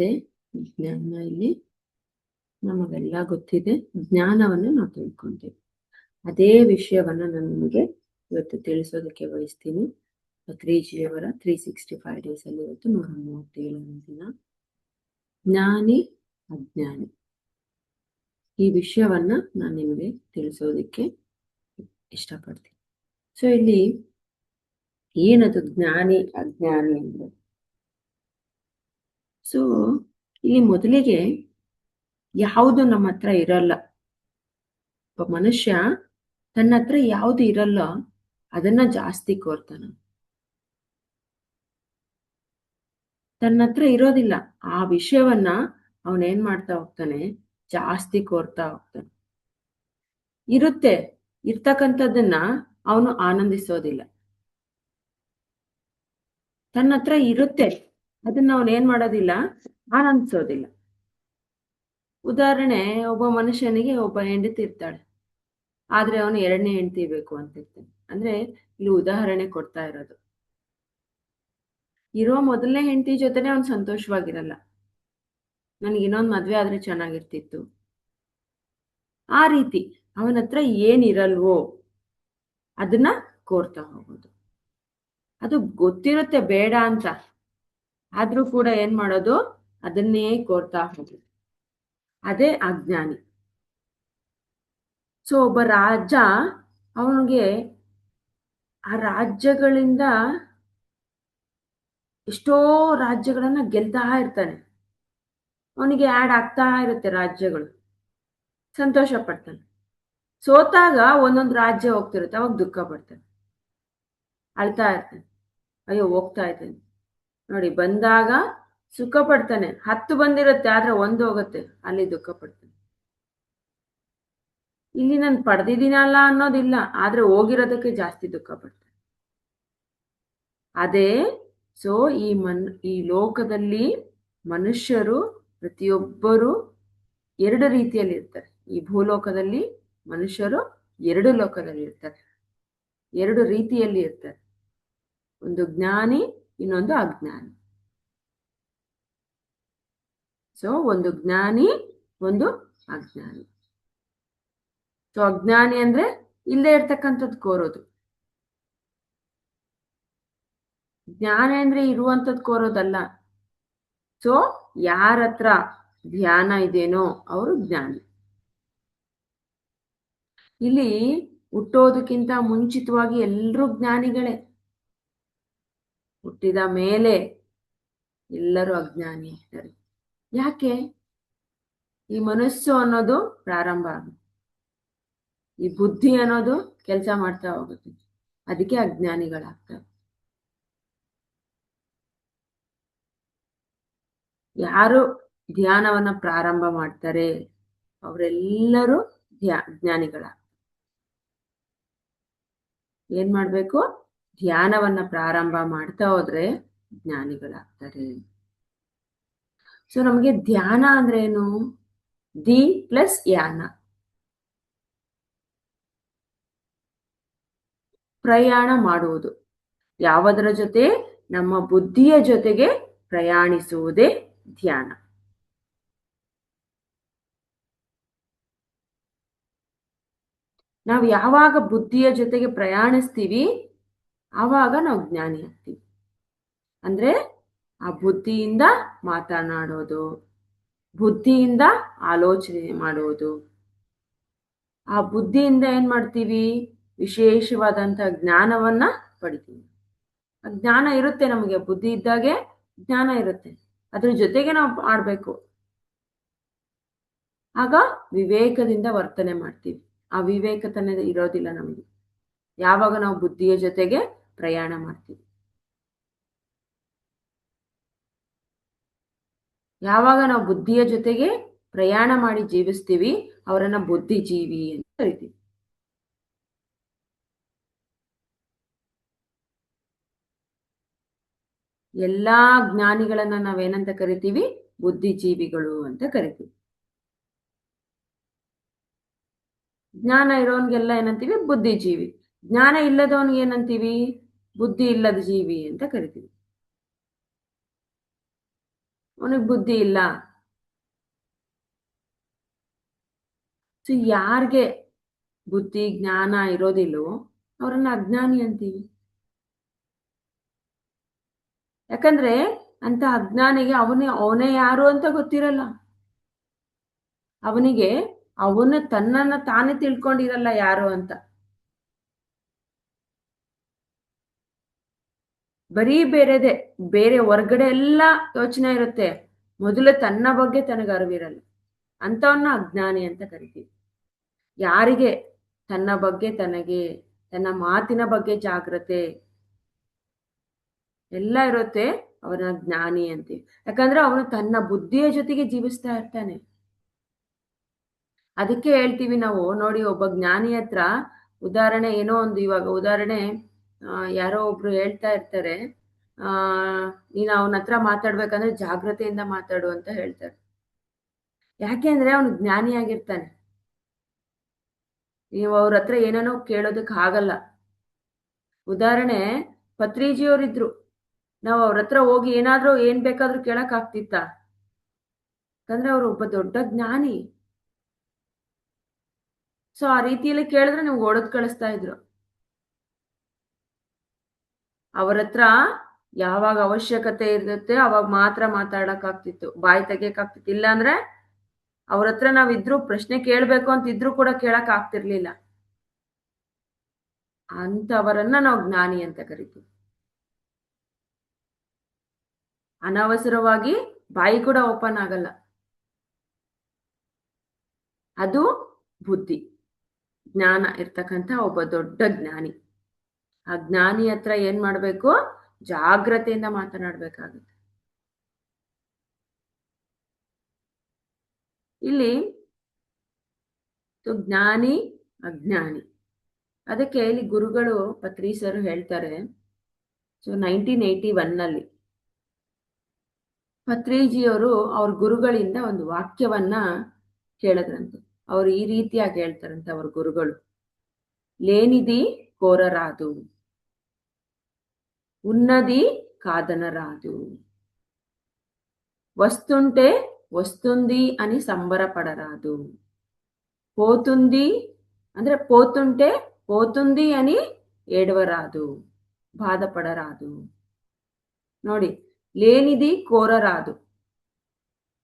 ಏನಿದೆ ಜ್ಞಾನ? ಇಲ್ಲಿ ನಮಗೆಲ್ಲ ಗೊತ್ತಿದೆ, ಜ್ಞಾನವನ್ನು ನಾವು ತಿಳ್ಕೊಂತೀವಿ. ಅದೇ ವಿಷಯವನ್ನ ನಾನು ನಿಮಗೆ ಇವತ್ತು ತಿಳಿಸೋದಕ್ಕೆ ಬಯಸ್ತೀನಿ. 3G ಅವರ 365 days ಅಲ್ಲಿ ಇವತ್ತು 137ನೇ ದಿನ. ಜ್ಞಾನಿ ಅಜ್ಞಾನಿ, ಈ ವಿಷಯವನ್ನ ನಾನು ನಿಮಗೆ ತಿಳಿಸೋದಕ್ಕೆ ಇಷ್ಟಪಡ್ತೀನಿ. ಸೊ ಇಲ್ಲಿ ಏನದು ಜ್ಞಾನಿ ಅಜ್ಞಾನಿ ಅಂದ್ರೆ? ಸೊ ಇಲ್ಲಿ ಮೊದಲಿಗೆ ಯಾವುದು ನಮ್ಮ ಹತ್ರ ಇರಲ್ಲ. ಒಬ್ಬ ಮನುಷ್ಯ ತನ್ನ ಹತ್ರ ಯಾವುದು ಇರಲ್ಲ ಅದನ್ನ ಜಾಸ್ತಿ ಕೋರ್ತಾನ. ತನ್ನ ಹತ್ರ ಇರೋದಿಲ್ಲ ಆ ವಿಷಯವನ್ನ ಅವನೇನ್ ಮಾಡ್ತಾ ಹೋಗ್ತಾನೆ, ಜಾಸ್ತಿ ಕೋರ್ತಾ ಹೋಗ್ತಾನೆ. ಇರುತ್ತೆ, ಇರ್ತಕ್ಕಂಥದ್ದನ್ನ ಅವನು ಆನಂದಿಸೋದಿಲ್ಲ. ತನ್ನ ಹತ್ರ ಇರುತ್ತೆ, ಅದನ್ನ ಅವನು ಏನ್ ಮಾಡೋದಿಲ್ಲ, ಆನಂದಿಸೋದಿಲ್ಲ. ಉದಾಹರಣೆ, ಒಬ್ಬ ಮನುಷ್ಯನಿಗೆ ಒಬ್ಬ ಹೆಂಡತಿ ಇರ್ತಾಳೆ, ಆದ್ರೆ ಅವನು 2ನೇ ಹೆಂಡತಿ ಬೇಕು ಅಂತ ಇರ್ತಾನೆ. ಅಂದ್ರೆ ಇಲ್ಲಿ ಉದಾಹರಣೆ ಕೊಡ್ತಾ ಇರೋದು. ಇರೋ ಮೊದಲನೇ ಹೆಂಡತಿ ಜೊತೆನೆ ಅವ್ನು ಸಂತೋಷವಾಗಿರಲ್ಲ. ನನಗೆ ಇನ್ನೊಂದು ಮದ್ವೆ ಆದ್ರೆ ಚೆನ್ನಾಗಿರ್ತಿತ್ತು. ಆ ರೀತಿ ಅವನ ಹತ್ರ ಏನಿರಲ್ವೋ ಅದನ್ನ ಕೋರ್ತಾ ಹೋಗೋದು. ಅದು ಗೊತ್ತಿರುತ್ತೆ ಬೇಡ ಅಂತ, ಆದ್ರೂ ಕೂಡ ಏನ್ ಮಾಡೋದು, ಅದನ್ನೇ ಕೋರ್ತಾ ಹೋಗೋದು. ಅದೇ ಅಜ್ಞಾನಿ. ಸೊ ಒಬ್ಬ ರಾಜ, ಅವನಿಗೆ ಆ ರಾಜ್ಯಗಳಿಂದ ಎಷ್ಟೋ ರಾಜ್ಯಗಳನ್ನ ಗೆಲ್ತಾ ಇರ್ತಾನೆ. ಅವನಿಗೆ ಆಡ್ ಆಗ್ತಾ ಇರುತ್ತೆ ರಾಜ್ಯಗಳು, ಸಂತೋಷ ಪಡ್ತಾನೆ. ಸೋತಾಗ ಒಂದೊಂದು ರಾಜ್ಯ ಹೋಗ್ತಿರುತ್ತೆ, ಅವಾಗ ದುಃಖ ಪಡ್ತಾನೆ, ಅಳ್ತಾ ಇರ್ತಾನೆ, ಅಯ್ಯೋ ಹೋಗ್ತಾ ಇದ್ದಾನೆ. ನೋಡಿ, ಬಂದಾಗ ಸುಖ ಪಡ್ತಾನೆ, 10 ಬಂದಿರುತ್ತೆ ಆದ್ರೆ 1 ಹೋಗುತ್ತೆ, ಅಲ್ಲಿ ದುಃಖ ಪಡ್ತಾನೆ. ಇಲ್ಲಿ ನಾನು ಪಡೆದಿದ್ದೀನಲ್ಲ ಅನ್ನೋದಿಲ್ಲ, ಆದ್ರೆ ಹೋಗಿರೋದಕ್ಕೆ ಜಾಸ್ತಿ ದುಃಖ ಪಡ್ತಾನೆ. ಅದೇ ಸೊ ಈ ಲೋಕದಲ್ಲಿ ಮನುಷ್ಯರು ಪ್ರತಿಯೊಬ್ಬರು 2 ರೀತಿಯಲ್ಲಿ ಇರ್ತಾರೆ. ಈ ಭೂಲೋಕದಲ್ಲಿ ಮನುಷ್ಯರು 2 ಲೋಕದಲ್ಲಿ ಇರ್ತಾರೆ, 2 ರೀತಿಯಲ್ಲಿ ಇರ್ತಾರೆ. ಒಂದು ಜ್ಞಾನಿ, ಇನ್ನೊಂದು ಅಜ್ಞಾನಿ. ಸೊ ಒಂದು ಜ್ಞಾನಿ, ಒಂದು ಅಜ್ಞಾನಿ. ಸೊ ಅಜ್ಞಾನಿ ಅಂದ್ರೆ ಇಲ್ಲೇ ಇರ್ತಕ್ಕಂಥದ್ದು ಕೋರೋದು. ಜ್ಞಾನ ಅಂದ್ರೆ ಇರುವಂಥದ್ದು ಕೋರೋದಲ್ಲ. ಸೊ ಯಾರ ಹತ್ರ ಧ್ಯಾನ ಇದೇನೋ ಅವರು ಜ್ಞಾನಿ. ಇಲ್ಲಿ ಹುಟ್ಟೋದಕ್ಕಿಂತ ಮುಂಚಿತವಾಗಿ ಎಲ್ಲರೂ ಜ್ಞಾನಿಗಳೇ. ಹುಟ್ಟಿದ ಮೇಲೆ ಎಲ್ಲರೂ ಅಜ್ಞಾನಿ ಆಗ್ತಾರೆ. ಯಾಕೆ? ಈ ಮನಸ್ಸು ಅನ್ನೋದು ಪ್ರಾರಂಭ ಆಗುತ್ತೆ, ಈ ಬುದ್ಧಿ ಅನ್ನೋದು ಕೆಲಸ ಮಾಡ್ತಾ ಹೋಗುತ್ತೆ, ಅದಕ್ಕೆ ಅಜ್ಞಾನಿಗಳಾಗ್ತಾರೆ. ಯಾರು ಧ್ಯಾನವನ್ನ ಪ್ರಾರಂಭ ಮಾಡ್ತಾರೆ ಅವರೆಲ್ಲರೂ ಜ್ಞಾನಿಗಳಾಗ್ತಾರೆ. ಏನ್ ಮಾಡ್ಬೇಕು? ಧ್ಯಾನವನ್ನ ಪ್ರಾರಂಭ ಮಾಡ್ತಾ ಹೋದ್ರೆ ಜ್ಞಾನಿಗಳಾಗ್ತಾರೆ. ಸೊ ನಮಗೆ ಧ್ಯಾನ ಅಂದ್ರೆ ಏನು? ದಿ ಪ್ಲಸ್ ಯಾನ, ಪ್ರಯಾಣ ಮಾಡುವುದು. ಯಾವುದರ ಜೊತೆ? ನಮ್ಮ ಬುದ್ಧಿಯ ಜೊತೆಗೆ ಪ್ರಯಾಣಿಸುವುದೇ ಧ್ಯಾನ. ನಾವು ಯಾವಾಗ ಬುದ್ಧಿಯ ಜೊತೆಗೆ ಪ್ರಯಾಣಿಸ್ತೀವಿ ಆವಾಗ ನಾವು ಜ್ಞಾನಿ ಆಗ್ತೀವಿ. ಅಂದ್ರೆ ಆ ಬುದ್ಧಿಯಿಂದ ಮಾತನಾಡೋದು, ಬುದ್ಧಿಯಿಂದ ಆಲೋಚನೆ ಮಾಡೋದು, ಆ ಬುದ್ಧಿಯಿಂದ ಏನ್ ಮಾಡ್ತೀವಿ? ವಿಶೇಷವಾದಂತಹ ಜ್ಞಾನವನ್ನ ಪಡಿತೀವಿ. ಜ್ಞಾನ ಇರುತ್ತೆ ನಮಗೆ, ಬುದ್ಧಿ ಇದ್ದಾಗೆ ಜ್ಞಾನ ಇರುತ್ತೆ, ಅದ್ರ ಜೊತೆಗೆ ನಾವು ಆಡ್ಬೇಕು. ಆಗ ವಿವೇಕದಿಂದ ವರ್ತನೆ ಮಾಡ್ತೀವಿ. ಆ ವಿವೇಕತನ ಇರೋದಿಲ್ಲ ನಮಗೆ ಯಾವಾಗ ನಾವು ಬುದ್ಧಿಯ ಜೊತೆಗೆ ಪ್ರಯಾಣ ಮಾಡ್ತೀವಿ. ಯಾವಾಗ ನಾವು ಬುದ್ಧಿಯ ಜೊತೆಗೆ ಪ್ರಯಾಣ ಮಾಡಿ ಜೀವಿಸ್ತೀವಿ ಅವರನ್ನ ಬುದ್ಧಿಜೀವಿ ಅಂತ ಕರಿತೀವಿ. ಎಲ್ಲಾ ಜ್ಞಾನಿಗಳನ್ನ ನಾವೇನಂತ ಕರಿತೀವಿ? ಬುದ್ಧಿಜೀವಿಗಳು ಅಂತ ಕರಿತೀವಿ. ಜ್ಞಾನ ಇರೋನ್ಗೆಲ್ಲ ಏನಂತೀವಿ? ಬುದ್ಧಿಜೀವಿ. ಜ್ಞಾನ ಇಲ್ಲದವನ್ಗೆ ಏನಂತೀವಿ? ಬುದ್ಧಿ ಇಲ್ಲದ ಜೀವಿ ಅಂತ ಕರಿತೀವಿ. ಅವನಿಗೆ ಬುದ್ಧಿ ಇಲ್ಲ. ಸೊ ಯಾರಿಗೆ ಬುದ್ಧಿ ಜ್ಞಾನ ಇರೋದಿಲ್ವೋ ಅವರನ್ನ ಅಜ್ಞಾನಿ ಅಂತೀವಿ. ಯಾಕಂದ್ರೆ ಅಂತ ಅಜ್ಞಾನಿಗೆ ಅವನೇ ಯಾರು ಅಂತ ಗೊತ್ತಿರಲ್ಲ. ಅವನಿಗೆ ತನ್ನನ್ನ ತಾನೇ ತಿಳ್ಕೊಂಡಿರಲ್ಲ ಯಾರು ಅಂತ. ಬರೀ ಬೇರೆ ಹೊರ್ಗಡೆ ಎಲ್ಲ ಯೋಚನೆ ಇರುತ್ತೆ, ಮೊದಲು ತನ್ನ ಬಗ್ಗೆ ತನಗೆ ಅರಿವಿರಲ್ಲ. ಅಂತವನ್ನ ಅಜ್ಞಾನಿ ಅಂತ ಕರಿತೀವಿ. ಯಾರಿಗೆ ತನ್ನ ಬಗ್ಗೆ ತನ್ನ ಮಾತಿನ ಬಗ್ಗೆ ಜಾಗ್ರತೆ ಎಲ್ಲ ಇರುತ್ತೆ ಅವನ ಜ್ಞಾನಿ ಅಂತೀವಿ. ಯಾಕಂದ್ರೆ ಅವನು ತನ್ನ ಬುದ್ಧಿಯ ಜೊತೆಗೆ ಜೀವಿಸ್ತಾ ಇರ್ತಾನೆ. ಅದಕ್ಕೆ ಹೇಳ್ತೀವಿ ನಾವು, ನೋಡಿ, ಒಬ್ಬ ಜ್ಞಾನಿ ಹತ್ರ ಉದಾಹರಣೆ ಏನೋ ಒಂದು, ಇವಾಗ ಉದಾಹರಣೆ ಯಾರೋ ಒಬ್ರು ಹೇಳ್ತಾ ಇರ್ತಾರೆ, ನೀನು ಅವನ ಹತ್ರ ಮಾತಾಡ್ಬೇಕಂದ್ರೆ ಜಾಗ್ರತೆಯಿಂದ ಮಾತಾಡು ಅಂತ ಹೇಳ್ತಾರೆ. ಯಾಕೆಂದ್ರೆ ಅವನು ಜ್ಞಾನಿಯಾಗಿರ್ತಾನೆ. ನೀವು ಅವ್ರ ಹತ್ರ ಏನೇನೋ ಕೇಳೋದಕ್ಕೆ ಆಗಲ್ಲ. ಉದಾಹರಣೆ, ಪತ್ರಿಜಿಯವರಿದ್ರು, ನಾವು ಅವ್ರ ಹತ್ರ ಹೋಗಿ ಏನಾದ್ರೂ ಏನ್ ಬೇಕಾದ್ರೂ ಕೇಳಕ್ ಆಗ್ತಿತ್ತ? ಯಾಕಂದ್ರೆ ಅವ್ರು ಒಬ್ಬ ದೊಡ್ಡ ಜ್ಞಾನಿ. ಸೊ ಆ ರೀತಿಯಲ್ಲಿ ಕೇಳಿದ್ರೆ ನೀವು ಓಡೋದ್ ಕಳಿಸ್ತಾ ಇದ್ರು. ಅವ್ರ ಹತ್ರ ಯಾವಾಗ ಅವಶ್ಯಕತೆ ಇರುತ್ತೆ ಅವಾಗ ಮಾತ್ರ ಮಾತಾಡಕ್ ಆಗ್ತಿತ್ತು, ಬಾಯಿ ತೆಗಿಯಕ್ ಆಗ್ತಿತ್ತು. ಇಲ್ಲ ಅಂದ್ರೆ ಅವ್ರ ಹತ್ರ ನಾವಿದ್ರು ಪ್ರಶ್ನೆ ಕೇಳ್ಬೇಕು ಅಂತಿದ್ರು ಕೂಡ ಕೇಳಕ್ ಆಗ್ತಿರ್ಲಿಲ್ಲ. ಅಂತವರನ್ನ ನಾವು ಜ್ಞಾನಿ ಅಂತ ಕರಿತೀವಿ. ಅನವಸರವಾಗಿ ಬಾಯಿ ಕೂಡ ಓಪನ್ ಆಗಲ್ಲ. ಅದು ಬುದ್ಧಿ ಜ್ಞಾನ ಇರ್ತಕ್ಕಂಥ ಒಬ್ಬ ದೊಡ್ಡ ಜ್ಞಾನಿ. ಆ ಜ್ಞಾನಿ ಹತ್ರ ಏನ್ ಮಾಡ್ಬೇಕು? ಜಾಗ್ರತೆಯಿಂದ ಮಾತನಾಡ್ಬೇಕಾಗುತ್ತೆ. ಇಲ್ಲಿ ಜ್ಞಾನಿ ಅಜ್ಞಾನಿ, ಅದಕ್ಕೆ ಇಲ್ಲಿ ಗುರುಗಳು ಪತ್ರೀಸರು ಹೇಳ್ತಾರೆ. ಸೊ 1981 ಪತ್ರಿಜಿಯವರು ಅವ್ರ ಗುರುಗಳಿಂದ ಒಂದು ವಾಕ್ಯವನ್ನ ಕೇಳಿದ್ರಂತೆ. ಅವ್ರು ಈ ರೀತಿಯಾಗಿ ಹೇಳ್ತಾರಂತೆ ಅವ್ರ ಗುರುಗಳು: ಲೇನಿದಿ ಕೋರರಾದು, ఉన్నది కాదనరాదు, వస్తుంటే వస్తుంది అని సంబరపడరాదు, పోతుంది ಅಂದ್ರೆ పోతుంటే పోతుంది అని ఏడవరాదు, ಬಾಧಪಡರಾದು. ನೋಡಿ, ಲೇನಿದಿ ಕೋರರಾದು,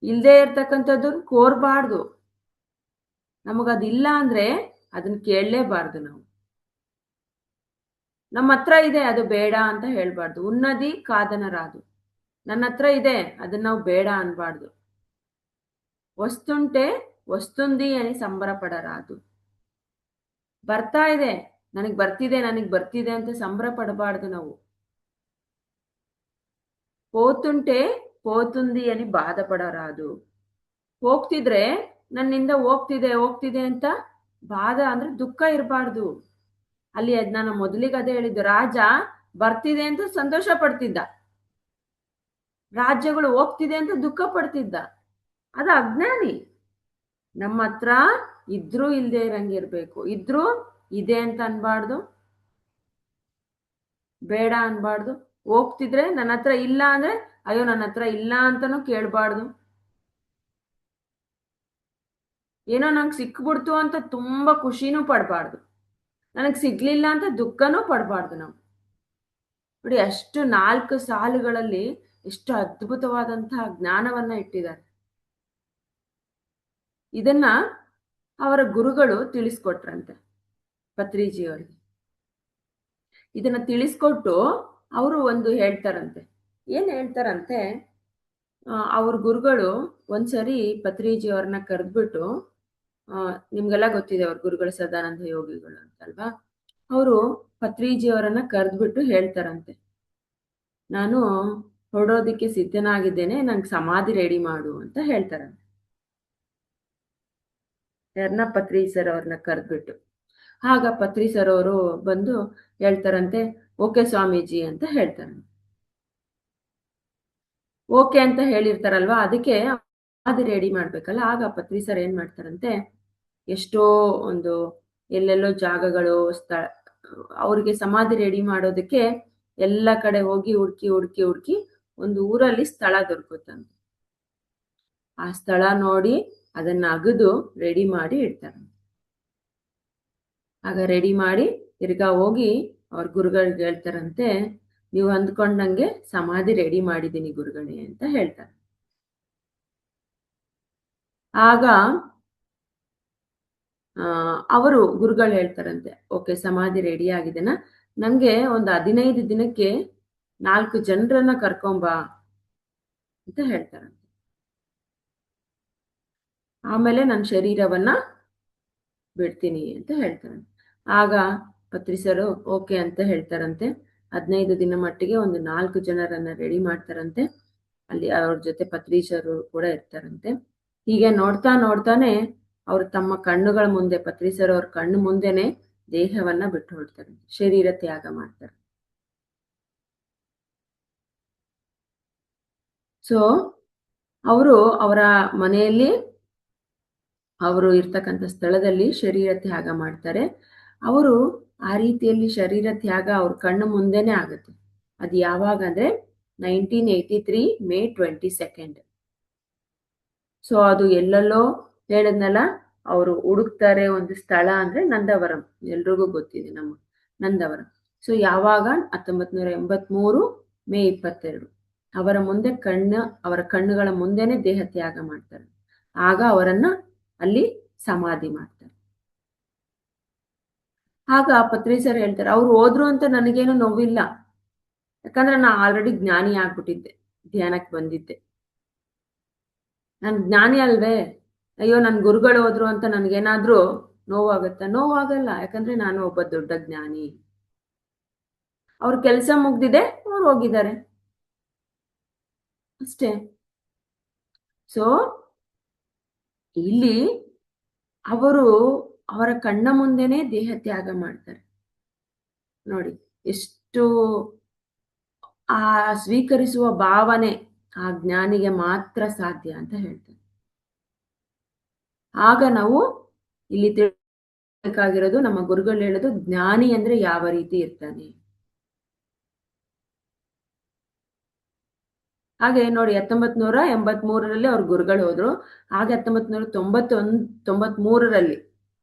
ಇಲ್ದೇ ಇರ್ತಕ್ಕಂಥದ್ದು ಕೋರ್ಬಾರ್ದು. ನಮಗದಿಲ್ಲ ಅಂದ್ರೆ ಅದನ್ನ ಕೇಳಲೇಬಾರ್ದು. ನಾವು ನಮ್ಮ ಹತ್ರ ಇದೆ ಅದು ಬೇಡ ಅಂತ ಹೇಳ್ಬಾರ್ದು. ಉನ್ನದಿ ಕಾದನರಾದು, ನನ್ನ ಹತ್ರ ಇದೆ ಅದನ್ನ ನಾವು ಬೇಡ ಅನ್ಬಾರ್ದು. ವಸ್ತುಂಟೆ ವಸ್ತುಂದಿ అని ಸಂಬರ ಪಡರಾದು, ಬರ್ತಾ ಇದೆ ನನಗೆ ಬರ್ತಿದೆ ಅಂತ ಸಂಬರ ಪಡಬಾರ್ದು ನಾವು. పోతుంటే పోతుంది అని ಬಾಧಪಡರಾದು, ಹೋಗ್ತಿದ್ರೆ ನನ್ನಿಂದ ಹೋಗ್ತಿದೆ ಅಂತ ಬಾಧ ಅಂದ್ರೆ ದುಃಖ ಇರಬಾರ್ದು. ಅಲ್ಲಿ ನಾನು ಮೊದಲಿಗೆ ಅದೇ ಹೇಳಿದ್ದು, ರಾಜ ಬರ್ತಿದೆ ಅಂತ ಸಂತೋಷ ಪಡ್ತಿದ್ದ, ರಾಜ್ಯಗಳು ಹೋಗ್ತಿದೆ ಅಂತ ದುಃಖ ಪಡ್ತಿದ್ದ. ಅದು ಅಜ್ಞಾನಿ. ನಮ್ಮ ಹತ್ರ ಇದ್ರೂ ಇಲ್ದೇ ಇರಂಗಿರ್ಬೇಕು. ಇದ್ರೂ ಇದೆ ಅಂತ ಅನ್ಬಾರ್ದು, ಬೇಡ ಅನ್ಬಾರ್ದು. ಹೋಗ್ತಿದ್ರೆ ನನ್ನ ಹತ್ರ ಇಲ್ಲ ಅಂದ್ರೆ ಅಯ್ಯೋ ನನ್ನ ಹತ್ರ ಇಲ್ಲ ಅಂತಾನೂ ಕೇಳಬಾರ್ದು. ಏನೋ ನಂಗೆ ಸಿಕ್ಬಿಡ್ತು ಅಂತ ತುಂಬಾ ಖುಷಿನೂ ಪಡಬಾರ್ದು, ನನಗೆ ಸಿಗ್ಲಿಲ್ಲ ಅಂತ ದುಃಖನೂ ಪಡಬಾರ್ದು. ನಾವು ನೋಡಿ, ಅಷ್ಟು 4 ಸಾಲುಗಳಲ್ಲಿ ಎಷ್ಟು ಅದ್ಭುತವಾದಂತಹ ಜ್ಞಾನವನ್ನ ಇಟ್ಟಿದ್ದಾರೆ. ಇದನ್ನ ಅವರ ಗುರುಗಳು ತಿಳಿಸ್ಕೊಟ್ರಂತೆ ಪತ್ರಿಜಿಯವರಿಗೆ. ಇದನ್ನ ತಿಳಿಸ್ಕೊಟ್ಟು ಅವರು ಒಂದು ಹೇಳ್ತಾರಂತೆ. ಏನ್ ಹೇಳ್ತಾರಂತೆ, ಅವ್ರ ಗುರುಗಳು ಒಂದ್ಸರಿ ಪತ್ರಿಜಿಯವ್ರನ್ನ ಕರೆದ್ಬಿಟ್ಟು, ನಿಮ್ಗೆಲ್ಲ ಗೊತ್ತಿದೆ ಅವ್ರ ಗುರುಗಳು ಸದಾನಂದ ಯೋಗಿಗಳು ಅಂತಲ್ವಾ, ಅವರು ಪತ್ರಿಜಿಯವರನ್ನ ಕರೆದ್ಬಿಟ್ಟು ಹೇಳ್ತಾರಂತೆ, ನಾನು ಹೊರಡೋದಿಕ್ಕೆ ಸಿದ್ಧನಾಗಿದ್ದೇನೆ, ನಂಗೆ ಸಮಾಧಿ ರೆಡಿ ಮಾಡು ಅಂತ ಹೇಳ್ತಾರಂತೆ. ಯಾರನ್ನ? ಪತ್ರಿ ಸರ್ ಅವ್ರನ್ನ ಕರೆದ್ಬಿಟ್ಟು. ಆಗ ಪತ್ರಿ ಸರ್ ಅವರು ಬಂದು ಹೇಳ್ತಾರಂತೆ, ಓಕೆ ಸ್ವಾಮೀಜಿ ಅಂತ ಹೇಳ್ತಾರಂತೆ. ಓಕೆ ಅಂತ ಹೇಳಿರ್ತಾರಲ್ವಾ, ಅದಕ್ಕೆ ಸಮಾಧಿ ರೆಡಿ ಮಾಡ್ಬೇಕಲ್ಲ. ಆಗ ಪತ್ರಿ ಸರ್ ಏನ್ ಮಾಡ್ತಾರಂತೆ, ಎಷ್ಟೋ ಒಂದು ಎಲ್ಲೆಲ್ಲೋ ಜಾಗಗಳು ಅವ್ರಿಗೆ ಸಮಾಧಿ ರೆಡಿ ಮಾಡೋದಕ್ಕೆ ಎಲ್ಲ ಕಡೆ ಹೋಗಿ ಹುಡುಕಿ ಒಂದು ಊರಲ್ಲಿ ಸ್ಥಳ ದೊರಕುತ್ತಂತೆ. ಆ ಸ್ಥಳ ನೋಡಿ ಅದನ್ನ ಅಗದು ರೆಡಿ ಮಾಡಿ ಇಡ್ತಾರೆ. ಆಗ ರೆಡಿ ಮಾಡಿ ತಿರ್ಗಾ ಹೋಗಿ ಅವ್ರ ಗುರುಗಳಿಗೆ ಹೇಳ್ತಾರಂತೆ, ನೀವು ಅಂದ್ಕೊಂಡಂಗೆ ಸಮಾಧಿ ರೆಡಿ ಮಾಡಿದ್ದೀನಿ ಗುರುಗಳೇ ಅಂತ ಹೇಳ್ತಾರೆ. ಆಗ ಅವರು ಗುರುಗಳು ಹೇಳ್ತಾರಂತೆ, ಓಕೆ ಸಮಾಧಿ ರೆಡಿ ಆಗಿದೆನಾ, ನಂಗೆ ಒಂದು 15 ದಿನಕ್ಕೆ 4 ಜನರನ್ನ ಕರ್ಕೊಂಬಾ ಅಂತ ಹೇಳ್ತಾರಂತೆ. ಆಮೇಲೆ ನನ್ನ ಶರೀರವನ್ನ ಬಿಡ್ತೀನಿ ಅಂತ ಹೇಳ್ತಾರಂತೆ. ಆಗ ಪತ್ರಿಸರು ಓಕೆ ಅಂತ ಹೇಳ್ತಾರಂತೆ. 15 ದಿನ ಮಟ್ಟಿಗೆ ಒಂದು 4 ಜನರನ್ನ ರೆಡಿ ಮಾಡ್ತಾರಂತೆ. ಅಲ್ಲಿ ಅವ್ರ ಜೊತೆ ಪತ್ರಿಸರು ಕೂಡ ಇರ್ತಾರಂತೆ. ಹೀಗೆ ನೋಡ್ತಾ ನೋಡ್ತಾನೆ ಅವರು ತಮ್ಮ ಕಣ್ಣುಗಳ ಮುಂದೆ, ಪತ್ರಿಸರು ಅವ್ರ ಕಣ್ಣು ಮುಂದೆನೆ ದೇಹವನ್ನ ಬಿಟ್ಟು ಹೊಡ್ತಾರೆ, ಶರೀರ ತ್ಯಾಗ ಮಾಡ್ತಾರೆ. ಸೊ ಅವರು ಅವರ ಮನೆಯಲ್ಲಿ, ಅವರು ಇರ್ತಕ್ಕಂಥ ಸ್ಥಳದಲ್ಲಿ ಶರೀರ ತ್ಯಾಗ ಮಾಡ್ತಾರೆ. ಅವರು ಆ ರೀತಿಯಲ್ಲಿ ಶರೀರ ತ್ಯಾಗ ಅವ್ರ ಕಣ್ಣು ಮುಂದೆನೆ ಆಗುತ್ತೆ. ಅದು ಯಾವಾಗ ಅಂದ್ರೆ 1983 ಮೇ 22. ಸೊ ಅದು ಎಲ್ಲೆಲ್ಲೋ ಹೇಳಿದ್ನಲ್ಲ, ಅವರು ಹುಡುಕ್ತಾರೆ ಒಂದು ಸ್ಥಳ ಅಂದ್ರೆ ನಂದವರಂ, ಎಲ್ರಿಗೂ ಗೊತ್ತಿದೆ ನಮ್ಮ ನಂದವರಂ. ಸೊ ಯಾವಾಗ 1983 ಮೇ 22 ಅವರ ಮುಂದೆ ಅವರ ಕಣ್ಣುಗಳ ಮುಂದೆನೆ ದೇಹ ತ್ಯಾಗ ಮಾಡ್ತಾರೆ. ಆಗ ಅವರನ್ನ ಅಲ್ಲಿ ಸಮಾಧಿ ಮಾಡ್ತಾರೆ. ಆಗ ಪತ್ರಿಸರು ಹೇಳ್ತಾರೆ, ಅವ್ರು ಹೋದ್ರು ಅಂತ ನನಗೇನು ನೋವಿಲ್ಲ, ಯಾಕಂದ್ರೆ ನಾನು ಆಲ್ರೆಡಿ ಜ್ಞಾನಿ ಆಗ್ಬಿಟ್ಟಿದ್ದೆ, ಧ್ಯಾನಕ್ಕೆ ಬಂದಿದ್ದೆ, ನಾನು ಜ್ಞಾನಿ ಅಲ್ವೇ. ಅಯ್ಯೋ ನನ್ನ ಗುರುಗಳು ಹೋದ್ರು ಅಂತ ನನಗೇನಾದ್ರೂ ನೋವಾಗತ್ತಾ? ನೋವಾಗಲ್ಲ, ಯಾಕಂದ್ರೆ ನಾನು ಒಬ್ಬ ದೊಡ್ಡ ಜ್ಞಾನಿ. ಅವ್ರ ಕೆಲಸ ಮುಗ್ದಿದೆ, ಅವ್ರು ಹೋಗಿದ್ದಾರೆ ಅಷ್ಟೇ. ಸೊ ಇಲ್ಲಿ ಅವರು ಅವರ ಕಣ್ಣ ಮುಂದೆನೆ ದೇಹ ತ್ಯಾಗ ಮಾಡ್ತಾರೆ. ನೋಡಿ ಎಷ್ಟು ಆ ಸ್ವೀಕರಿಸುವ ಭಾವನೆ ಆ ಜ್ಞಾನಿಗೆ ಮಾತ್ರ ಸಾಧ್ಯ ಅಂತ ಹೇಳ್ತಾರೆ. ಆಗ ನಾವು ಇಲ್ಲಿ ತಿಳ್ಬೇಕಾಗಿರೋದು, ನಮ್ಮ ಗುರುಗಳು ಹೇಳೋದು, ಜ್ಞಾನಿ ಅಂದ್ರೆ ಯಾವ ರೀತಿ ಇರ್ತಾನೆ. ಹಾಗೆ ನೋಡಿ 1983ರಲ್ಲಿ ಅವ್ರ ಗುರುಗಳು ಹೋದ್ರು. ಹಾಗೆ 1993ರಲ್ಲಿ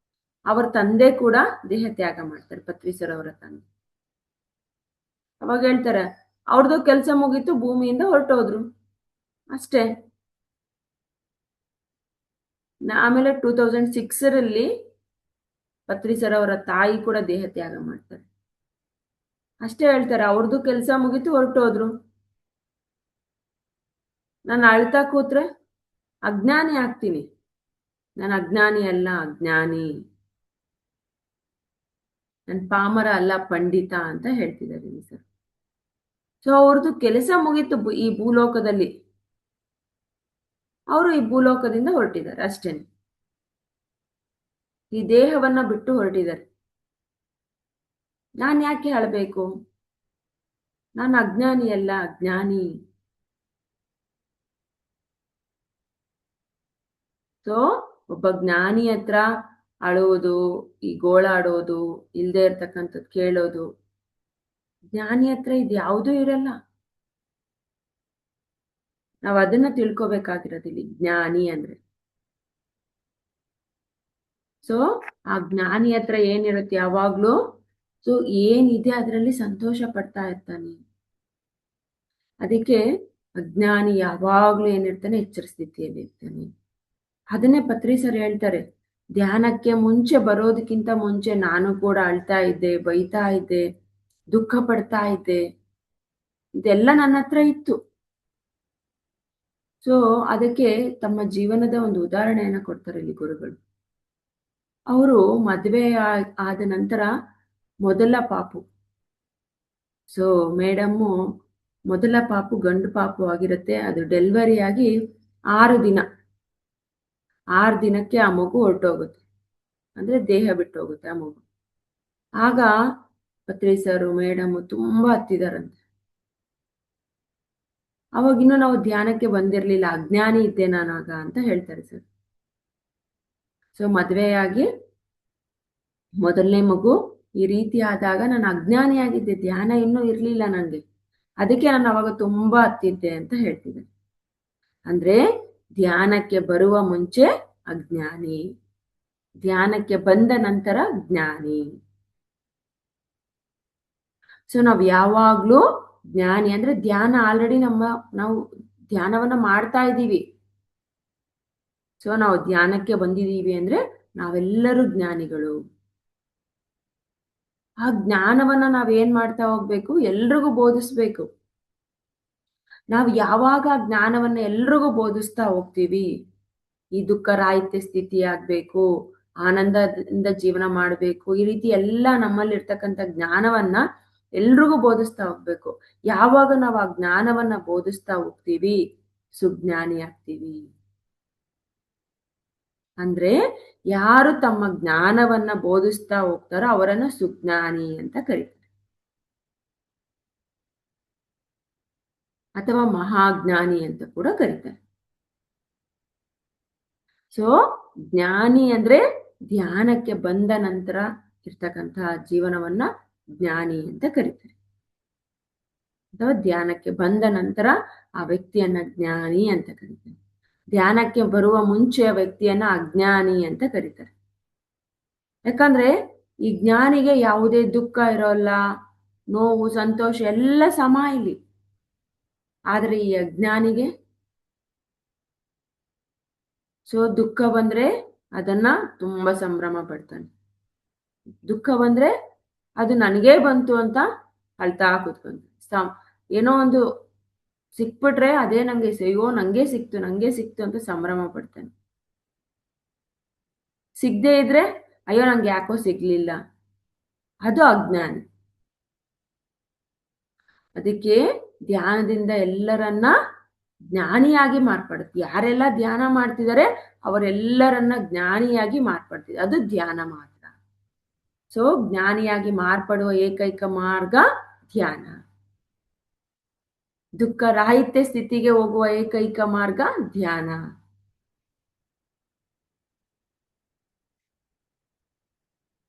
ಅವರ ತಂದೆ ಕೂಡ ದೇಹ ತ್ಯಾಗ ಮಾಡ್ತಾರೆ, ಪತ್ರಿಸರ್ ಅವರ ತಂದೆ. ಅವಾಗ ಹೇಳ್ತಾರೆ, ಅವ್ರದ್ದು ಕೆಲಸ ಮುಗೀತು, ಭೂಮಿಯಿಂದ ಹೊರಟೋದ್ರು ಅಷ್ಟೇ. ಆಮೇಲೆ 2006ರಲ್ಲಿ ಪತ್ರಿಸರ್ ಅವರ ತಾಯಿ ಕೂಡ ದೇಹ ತ್ಯಾಗ ಮಾಡ್ತಾರೆ ಅಷ್ಟೇ. ಹೇಳ್ತಾರೆ, ಅವ್ರದ್ದು ಕೆಲಸ ಮುಗೀತು, ಹೊರಟೋದ್ರು. ನಾನು ಅಳ್ತಾ ಕೂತ್ರೆ ಅಜ್ಞಾನಿ ಆಗ್ತೀನಿ. ನಾನು ಅಜ್ಞಾನಿ ಅಲ್ಲ, ಅಜ್ಞಾನಿ. ನನ್ನ ಪಾಮರ ಅಲ್ಲ, ಪಂಡಿತ ಅಂತ ಹೇಳ್ತಿದ್ದಾರೆ ಸರ್. ಸೊ ಅವ್ರದ್ದು ಕೆಲಸ ಮುಗೀತು ಈ ಭೂಲೋಕದಲ್ಲಿ, ಅವರು ಈ ಭೂಲೋಕದಿಂದ ಹೊರಟಿದ್ದಾರೆ ಅಷ್ಟೇನೆ, ಈ ದೇಹವನ್ನ ಬಿಟ್ಟು ಹೊರಟಿದ್ದಾರೆ. ನಾನು ಯಾಕೆ ಅಳಬೇಕು? ನಾನು ಅಜ್ಞಾನಿ ಅಲ್ಲ, ಅಜ್ಞಾನಿ. ಸೊ ಒಬ್ಬ ಜ್ಞಾನಿ ಹತ್ರ ಅಳುವುದು, ಈ ಗೋಳಾಡೋದು, ಇಲ್ದೇ ಇರ್ತಕ್ಕಂಥದ್ದು ಕೇಳೋದು, ಜ್ಞಾನಿ ಹತ್ರ ಇದು ಯಾವುದೂ ಇರಲ್ಲ. ನಾವು ಅದನ್ನ ತಿಳ್ಕೊಬೇಕಾಗಿರೋದಿಲ್ಲ, ಜ್ಞಾನಿ ಅಂದ್ರೆ. ಸೊ ಆ ಜ್ಞಾನಿ ಹತ್ರ ಏನಿರುತ್ತೆ ಯಾವಾಗ್ಲೂ, ಸೊ ಏನಿದೆ ಅದರಲ್ಲಿ ಸಂತೋಷ ಪಡ್ತಾ ಇರ್ತಾನೆ. ಅದಕ್ಕೆ ಅಜ್ಞಾನಿ ಯಾವಾಗ್ಲೂ ಏನಿರ್ತಾನೆ, ಎಚ್ಚರ ಸ್ಥಿತಿಯಲ್ಲಿ ಇರ್ತಾನೆ. ಅದನ್ನೇ ಪತ್ರಿಸರು ಹೇಳ್ತಾರೆ, ಧ್ಯಾನಕ್ಕೆ ಮುಂಚೆ ಬರೋದಕ್ಕಿಂತ ಮುಂಚೆ ನಾನು ಕೂಡ ಅಳ್ತಾ ಇದ್ದೆ, ಬೈತಾ ಇದ್ದೆ, ದುಃಖ ಪಡ್ತಾ ಇದ್ದೆ, ಇದೆಲ್ಲ ನನ್ನ ಹತ್ರ ಇತ್ತು. ಸೊ ಅದಕ್ಕೆ ತಮ್ಮ ಜೀವನದ ಒಂದು ಉದಾಹರಣೆಯನ್ನ ಕೊಡ್ತಾರೆ ಇಲ್ಲಿ ಗುರುಗಳು. ಅವರು ಮದುವೆ ಆದ ನಂತರ ಮೊದಲ ಪಾಪು, ಸೊ ಮೇಡಮ್ಮು ಮೊದಲ ಪಾಪು ಗಂಡು ಪಾಪು ಆಗಿರುತ್ತೆ. ಅದು ಡೆಲಿವರಿ ಆಗಿ 6 ದಿನಕ್ಕೆ ಆ ಮಗು ಹೊರಟೋಗುತ್ತೆ, ಅಂದ್ರೆ ದೇಹ ಬಿಟ್ಟು ಹೋಗುತ್ತೆ ಆ ಮಗು. ಆಗ ಪತ್ರಿಸರು ಮೇಡಮ್ಮು ತುಂಬಾ ಹತ್ತಿದಾರಂತೆ. ಅವಾಗಿನ್ನೂ ನಾವು ಧ್ಯಾನಕ್ಕೆ ಬಂದಿರ್ಲಿಲ್ಲ, ಅಜ್ಞಾನಿ ಇದ್ದೆ ನಾನಾಗ ಅಂತ ಹೇಳ್ತಾರೆ ಸರ್. ಸೊ ಮದುವೆಯಾಗಿ ಮೊದಲನೇ ಮಗು ಈ ರೀತಿ ಆದಾಗ ನಾನು ಅಜ್ಞಾನಿಯಾಗಿದ್ದೆ, ಧ್ಯಾನ ಇನ್ನೂ ಇರ್ಲಿಲ್ಲ ನನಗೆ, ಅದಕ್ಕೆ ನಾನು ಅವಾಗ ತುಂಬಾ ಹತ್ತಿದ್ದೆ ಅಂತ ಹೇಳ್ತಿದ್ದೆ. ಅಂದ್ರೆ ಧ್ಯಾನಕ್ಕೆ ಬರುವ ಮುಂಚೆ ಅಜ್ಞಾನಿ, ಧ್ಯಾನಕ್ಕೆ ಬಂದ ನಂತರ ಜ್ಞಾನಿ. ಸೊ ನಾವು ಯಾವಾಗ್ಲೂ ಜ್ಞಾನಿ ಅಂದ್ರೆ ಧ್ಯಾನ ಆಲ್ರೆಡಿ ನಾವು ಧ್ಯಾನವನ್ನ ಮಾಡ್ತಾ ಇದ್ದೀವಿ. ಸೊ ನಾವು ಧ್ಯಾನಕ್ಕೆ ಬಂದಿದ್ದೀವಿ ಅಂದ್ರೆ ನಾವೆಲ್ಲರೂ ಜ್ಞಾನಿಗಳು. ಆ ಜ್ಞಾನವನ್ನ ನಾವೇನ್ ಮಾಡ್ತಾ ಹೋಗ್ಬೇಕು, ಎಲ್ರಿಗೂ ಬೋಧಿಸ್ಬೇಕು. ನಾವು ಯಾವಾಗ ಜ್ಞಾನವನ್ನ ಎಲ್ರಿಗೂ ಬೋಧಿಸ್ತಾ ಹೋಗ್ತೀವಿ, ಈ ದುಃಖ ರಾಹಿತ್ಯ ಸ್ಥಿತಿ ಆಗ್ಬೇಕು, ಆನಂದದಿಂದ ಜೀವನ ಮಾಡಬೇಕು, ಈ ರೀತಿ ಎಲ್ಲ ನಮ್ಮಲ್ಲಿ ಇರ್ತಕ್ಕಂಥ ಜ್ಞಾನವನ್ನ ಎಲ್ರಿಗೂ ಬೋಧಿಸ್ತಾ ಹೋಗ್ಬೇಕು. ಯಾವಾಗ ನಾವು ಆ ಜ್ಞಾನವನ್ನ ಬೋಧಿಸ್ತಾ ಹೋಗ್ತೀವಿ, ಸುಜ್ಞಾನಿ ಆಗ್ತೀವಿ. ಅಂದ್ರೆ ಯಾರು ತಮ್ಮ ಜ್ಞಾನವನ್ನ ಬೋಧಿಸ್ತಾ ಹೋಗ್ತಾರೋ ಅವರನ್ನ ಸುಜ್ಞಾನಿ ಅಂತ ಕರೀತಾರೆ, ಅಥವಾ ಮಹಾಜ್ಞಾನಿ ಅಂತ ಕೂಡ ಕರೀತಾರೆ. ಸೊ ಜ್ಞಾನಿ ಅಂದ್ರೆ ಧ್ಯಾನಕ್ಕೆ ಬಂದ ನಂತರ ಇರ್ತಕ್ಕಂತಹ ಜೀವನವನ್ನ ಜ್ಞಾನಿ ಅಂತ ಕರೀತಾರೆ, ಅಥವಾ ಧ್ಯಾನಕ್ಕೆ ಬಂದ ನಂತರ ಆ ವ್ಯಕ್ತಿಯನ್ನ ಜ್ಞಾನಿ ಅಂತ ಕರೀತಾರೆ. ಧ್ಯಾನಕ್ಕೆ ಬರುವ ಮುಂಚೆ ವ್ಯಕ್ತಿಯನ್ನ ಅಜ್ಞಾನಿ ಅಂತ ಕರೀತಾರೆ. ಯಾಕಂದ್ರೆ ಈ ಜ್ಞಾನಿಗೆ ಯಾವುದೇ ದುಃಖ ಇರೋಲ್ಲ, ನೋವು ಸಂತೋಷ ಎಲ್ಲ ಸಮ ಇಲ್ಲಿ. ಆದ್ರೆ ಈ ಅಜ್ಞಾನಿಗೆ ಸೊ ದುಃಖ ಬಂದ್ರೆ ಅದನ್ನ ತುಂಬಾ ಸಂಭ್ರಮ ಪಡ್ತಾನೆ. ದುಃಖ ಬಂದ್ರೆ ಅದು ನನಗೇ ಬಂತು ಅಂತ ಅಳ್ತಾ ಕೂತ್ಕೊಂತ, ಏನೋ ಒಂದು ಸಿಕ್ಬಿಟ್ರೆ ಅದೇ ನಂಗೆ ಅಯ್ಯೋ ನಂಗೆ ಸಿಕ್ತು ಅಂತ ಸಂಭ್ರಮ ಪಡ್ತಾನೆ. ಸಿಗದೆ ಇದ್ರೆ ಅಯ್ಯೋ ನಂಗೆ ಯಾಕೋ ಸಿಗ್ಲಿಲ್ಲ, ಅದು ಅಜ್ಞಾನಿ. ಅದಕ್ಕೆ ಧ್ಯಾನದಿಂದ ಎಲ್ಲರನ್ನ ಜ್ಞಾನಿಯಾಗಿ ಮಾರ್ಪಡುತ್ತೆ. ಯಾರೆಲ್ಲ ಧ್ಯಾನ ಮಾಡ್ತಿದ್ದಾರೆ ಅವರೆಲ್ಲರನ್ನ ಜ್ಞಾನಿಯಾಗಿ ಮಾರ್ಪಡ್ತಿದೆ, ಅದು ಧ್ಯಾನ ಮಾತ್ರ. ಸೊ ಜ್ಞಾನಿಯಾಗಿ ಮಾರ್ಪಡುವ ಏಕೈಕ ಮಾರ್ಗ ಧ್ಯಾನ. ದುಃಖ ರಾಹಿತ್ಯ ಸ್ಥಿತಿಗೆ ಹೋಗುವ ಏಕೈಕ ಮಾರ್ಗ ಧ್ಯಾನ.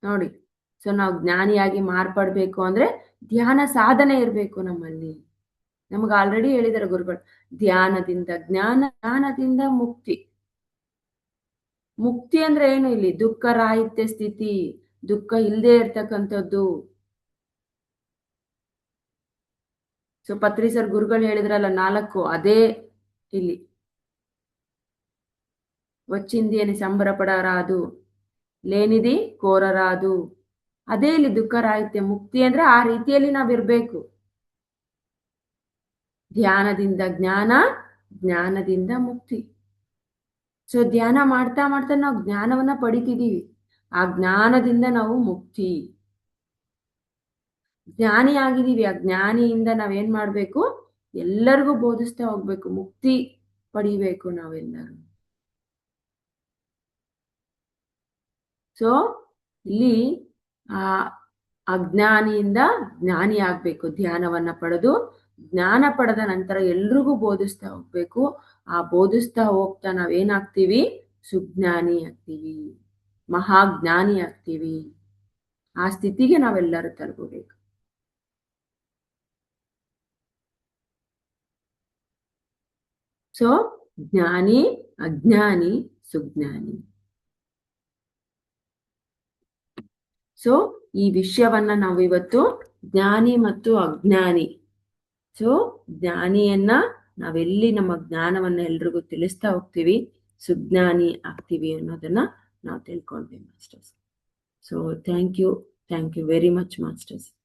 ನೋಡಿ, ಸೊ ನಾವು ಜ್ಞಾನಿಯಾಗಿ ಮಾರ್ಪಡ್ಬೇಕು ಅಂದ್ರೆ ಧ್ಯಾನ ಸಾಧನೆ ಇರಬೇಕು ನಮ್ಮಲ್ಲಿ. ನಮ್ಗೆ ಆಲ್ರೆಡಿ ಹೇಳಿದಾರೆ ಗುರುಗಳು, ಧ್ಯಾನದಿಂದ ಜ್ಞಾನ, ಜ್ಞಾನದಿಂದ ಮುಕ್ತಿ. ಮುಕ್ತಿ ಅಂದ್ರೆ ಏನು, ಇಲ್ಲಿ ದುಃಖ ರಾಹಿತ್ಯ ಸ್ಥಿತಿ, ದುಃಖ ಇಲ್ಲದೆ ಇರ್ತಕ್ಕಂಥದ್ದು. ಸೊ ಪತ್ರಿ ಸರ್ ಗುರುಗಳು ಹೇಳಿದ್ರಲ್ಲ 4, ಅದೇ ಇಲ್ಲಿ వచ్చింది అని సంబరపడరాదు, లేనిది ಕೋರರಾದು. ಅದೇ ಇಲ್ಲಿ ದುಃಖ ರಾಹಿತ್ಯ ಮುಕ್ತಿ ಅಂದ್ರೆ ಆ ರೀತಿಯಲ್ಲಿ ನಾವಿರ್ಬೇಕು. ಧ್ಯಾನದಿಂದ ಜ್ಞಾನ, ಜ್ಞಾನದಿಂದ ಮುಕ್ತಿ. ಸೊ ಧ್ಯಾನ ಮಾಡ್ತಾ ಮಾಡ್ತಾ ನಾವು ಜ್ಞಾನವನ್ನ ಪಡಿತಿದೀವಿ, ಆ ಜ್ಞಾನದಿಂದ ನಾವು ಮುಕ್ತಿ, ಜ್ಞಾನಿ ಆಗಿದೀವಿ. ಆ ಜ್ಞಾನಿಯಿಂದ ನಾವೇನ್ ಮಾಡ್ಬೇಕು, ಎಲ್ಲರಿಗೂ ಬೋಧಿಸ್ತಾ ಹೋಗ್ಬೇಕು, ಮುಕ್ತಿ ಪಡಿಬೇಕು ನಾವೆಲ್ಲರೂ. ಸೊ ಇಲ್ಲಿ ಆ ಅಜ್ಞಾನಿಯಿಂದ ಜ್ಞಾನಿ ಆಗ್ಬೇಕು, ಧ್ಯಾನವನ್ನ ಪಡೆದು. ಜ್ಞಾನ ಪಡೆದ ನಂತರ ಎಲ್ರಿಗೂ ಬೋಧಿಸ್ತಾ ಹೋಗ್ಬೇಕು. ಆ ಬೋಧಿಸ್ತಾ ಹೋಗ್ತಾ ನಾವೇನಾಗ್ತೀವಿ, ಸುಜ್ಞಾನಿ ಆಗ್ತೀವಿ, ಮಹಾಜ್ಞಾನಿ ಆಗ್ತೀವಿ. ಆ ಸ್ಥಿತಿಗೆ ನಾವೆಲ್ಲರೂ ತಲುಪಬೇಕು. ಸೊ ಜ್ಞಾನಿ, ಅಜ್ಞಾನಿ, ಸುಜ್ಞಾನಿ. ಸೊ ಈ ವಿಷಯವನ್ನ ನಾವು ಇವತ್ತು ಜ್ಞಾನಿ ಮತ್ತು ಅಜ್ಞಾನಿ, ಸೊ ಜ್ಞಾನಿಯನ್ನ ನಾವೆಲ್ಲಿ ನಮ್ಮ ಜ್ಞಾನವನ್ನ ಎಲ್ರಿಗೂ ತಿಳಿಸ್ತಾ ಹೋಗ್ತೀವಿ, ಸುಜ್ಞಾನಿ ಆಗ್ತೀವಿ ಅನ್ನೋದನ್ನ ನಾವು ತಿಳ್ಕೊಂಡ್ವಿ masters. So thank you very much masters.